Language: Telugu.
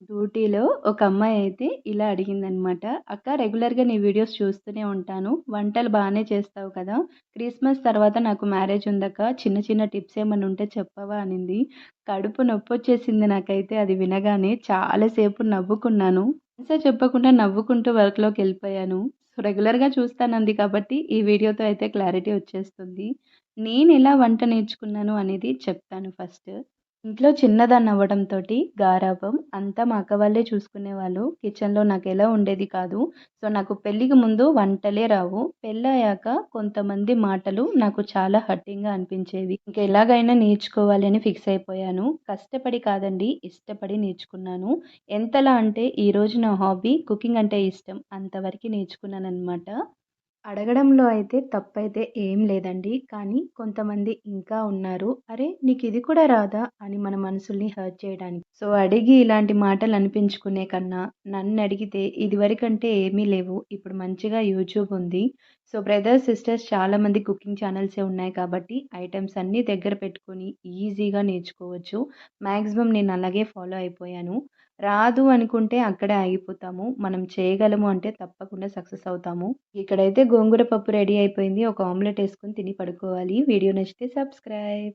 డ్యూటీలో ఒక అమ్మాయి అయితే ఇలా అడిగిందనమాట. "అక్క రెగ్యులర్‌గా నీ వీడియోస్ చూస్తూనే ఉంటాను. వంటలు బానే చేస్తావు కదా! క్రిస్మస్ తర్వాత నాకు మ్యారేజ్ ఉందక్క. చిన్న చిన్న టిప్స్ ఏమన్నా ఉంటే చెప్పవా?" అనింది. కడుపు నొప్పొచ్చేసింది నాకైతే అది వినగానే. చాలా సేపు నవ్వుకున్నాను. ఆన్సర్ చెప్పకుండా నవ్వుకుంటూ వర్క్‌లోకెళ్ళిపోయాను. సో, రెగ్యులర్‌గా చూస్తానంది కాబట్టి ఈ వీడియోతో అయితే క్లారిటీ వచ్చేస్తుంది. నేనెలా వంట నేర్చుకున్నాను అనేది చెప్తాను ఫస్ట్. ఇంట్లో చిన్నదాన్నవ్వడంతోటి గారాబం అంతా మా అక్క వాళ్ళే చూసుకునేవాళ్ళు. కిచెన్‌లో నాకెలా ఉండేది కాదు. సో, నాకు పెళ్ళికి ముందు వంటలే రావు. పెళ్ళయ్యాక కొంతమంది మాటలు నాకు చాలా హర్టింగ్‌గా అనిపించేవి. ఇంక ఎలాగైనా నేర్చుకోవాలి అని ఫిక్స్ అయిపోయాను. కష్టపడి కాదండి, ఇష్టపడి నేర్చుకున్నాను. ఎంతలా అంటే ఈరోజు నా హాబీ కుకింగ్ అంటే ఇష్టం. అంతవరకి నేర్చుకున్నాననమాట. అడగడంలో అయితే తప్పైతే ఏం లేదండి. కానీ కొంతమంది ఇంకా ఉన్నారు. "అరే! నీకిది కూడా రాదా?" అని మన మనసుల్ని హర్ట్ చేయడానికి. సో, అడిగి ఇలాంటి మాటలు అనిపించుకునే కన్నా నన్నడిగితే ఇదివరకంటే ఏమీ లేవు. ఇప్పుడు మంచిగా యూట్యూబ్ ఉంది. సో, బ్రదర్స్, సిస్టర్స్ చాలామంది కుకింగ్ ఛానల్సే ఉన్నాయి కాబట్టి ఐటెమ్స్ అన్నీ దగ్గర పెట్టుకొని ఈజీగా నేర్చుకోవచ్చు. మాక్సిమం నేను అలాగే ఫాలో అయిపోయాను. రాదు అనుకుంటే అక్కడే ఆగిపోతాము. మనం చేయగలము అంటే తప్పకుండా సక్సెస్ అవుతాము. ఇక్కడైతే గోంగూర పప్పు రెడీ అయిపోయింది. ఒక ఆమ్లెట్ ఏసుకొని తిని పడుకోవాలి. వీడియో నచ్చితే సబ్స్క్రైబ్.